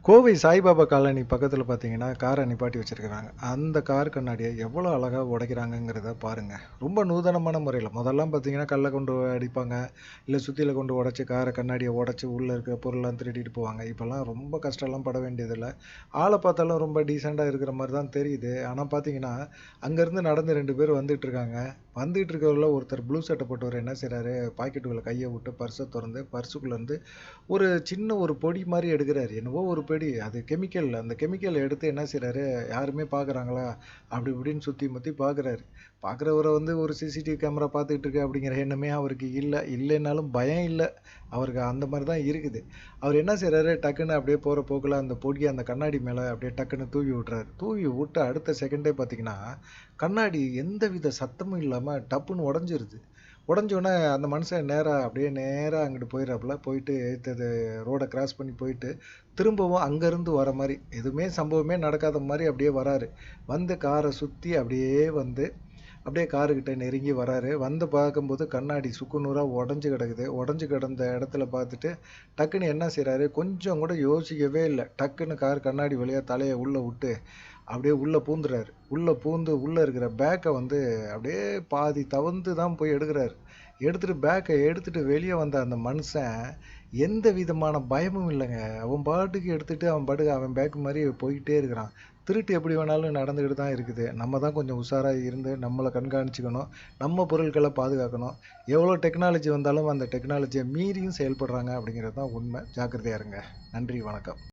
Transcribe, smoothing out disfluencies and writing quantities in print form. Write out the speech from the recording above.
Kovai Saibaba colony பக்கத்துல பார்த்தீங்கன்னா, கார நிப்பாட்டி வச்சிருக்கிறாங்க. அந்த கார் கண்ணாடிய எவ்வளோ அழகா உடைக்கிறாங்கங்கிறத பாருங்க. ரொம்ப நூதனமான முறையில. மொதல்லாம் பார்த்தீங்கன்னா, கல்ல கொண்டு அடிப்பாங்க. இல்ல சுத்தியில கொண்டு உடைச்சு கார கண்ணாடிய உடைச்சு உள்ள இருக்கிற பொருள்லாம் திருடிட்டு போவாங்க. இப்பல்லாம் ரொம்ப கஷ்டம்லாம் பட வேண்டியதில்ல. ஆள பார்த்தாலும் ரொம்ப டீசென்ட்டா இருக்கிற மாரி தான் தெரியுது. ஆனா பார்த்தீங்கன்னா, அங்கருந்து நடந்து 2 பேர் வந்துட்டுருக்காங்க. வந்துட்டு இருக்கறதுல ஒருத்தர் ப்ளூ சட்டை போட்டவரு என்ன செய்றாரு, பாக்கெட்டுக்குள்ள கைய விட்டு பர்ஸ தொறந்து, பர்ஸுக்குள்ளருந்து ஒரு சின்ன ஒரு பொடி மாரி எடுக்குறாரு. என்னவோ ஒரு பொடி. அது கெமிக்கல். அந்த கெமிக்கல் எடுத்து என்ன செய்றாரு, யாருமே பார்க்குறாங்களா? அப்படி இப்படின்னு சுத்தி முத்தி பார்க்குறாரு. பார்க்குறவர வந்து ஒரு சிசிடிவி கேமரா பார்த்துக்கிட்டு இருக்கு அப்படிங்கிற எண்ணமே அவருக்கு இல்ல. இல்லைன்னாலும் பயம் இல்ல. அவருக்கு அந்த மாரி தான் இருக்குது. அவர் என்ன செய்றாரு, டக்குன்னு அப்படியே போற போக்குல அந்த பொடிய அந்த கண்ணாடி மேல அப்படியே டக்குன்னு தூவி விட்டுறாரு. தூவி விட்ட அடுத்த செகண்டே பார்த்தீங்கன்னா, கண்ணாடி எந்தவித சத்தமும் இல்லாம டப்புன்னு உடைஞ்சிருது. உடஞ்சோனே அந்த மனுஷன் நேரா அங்கிட்டு போயிறாப்புல. போயிட்டு எதித்தது ரோட கிராஸ் பண்ணி போயிட்டு, திரும்பவும் அங்கருந்து வர மாரி, எதுவுமே சம்பவமே நடக்காத மாரி அப்படியே வராரு. வந்து கார சுத்தி அப்படியே வந்து, அப்படியே காருகிட்ட நெருங்கி வராரு. வந்து பார்க்கும்போது கண்ணாடி சுக்கு நூறா உடைஞ்சு கிடக்குது. உடைஞ்சு கிடந்த இடத்துல பார்த்துட்டு, டக்குன்னு என்ன செய்றாரு, கொஞ்சம் கூட யோசிக்கவே இல்ல. டக்குன்னு கார் கண்ணாடி வழியா தலைய உள்ள வுட்டு, அப்படியே உள்ள பூந்துறாரு. உள்ள பூந்து உள்ள இருக்கிற பேக்க வந்து அப்படியே பாதி தவந்து தான் போய் எடுக்குறாரு. எடுத்துட்டு பேக்க எடுத்துட்டு வெளிய வந்த அந்த மனுஷன், எந்த விதமான பயமும் இல்லங்க. அவன் பாட்டுக்கு எடுத்துட்டு அவன் பாட்டுக்கு அவன் பேக் மாரி போயிட்டே இருக்கிறான். திருட்டு எப்படி வேணாலும் நடந்துகிட்டு தான் இருக்குது. நம்ம தான் கொஞ்சம் உஷாரா இருந்து நம்மள கண்காணிச்சுக்கணும். நம்ம பொருட்கள பாதுகாக்கணும். எவ்வளோ டெக்னாலஜி வந்தாலும் அந்த டெக்னாலஜிய மீறியும் செயல்படுறாங்க அப்படிங்கிறது தான் உண்ம. ஜாக்கிரதையா இருங்க. நன்றி, வணக்கம்.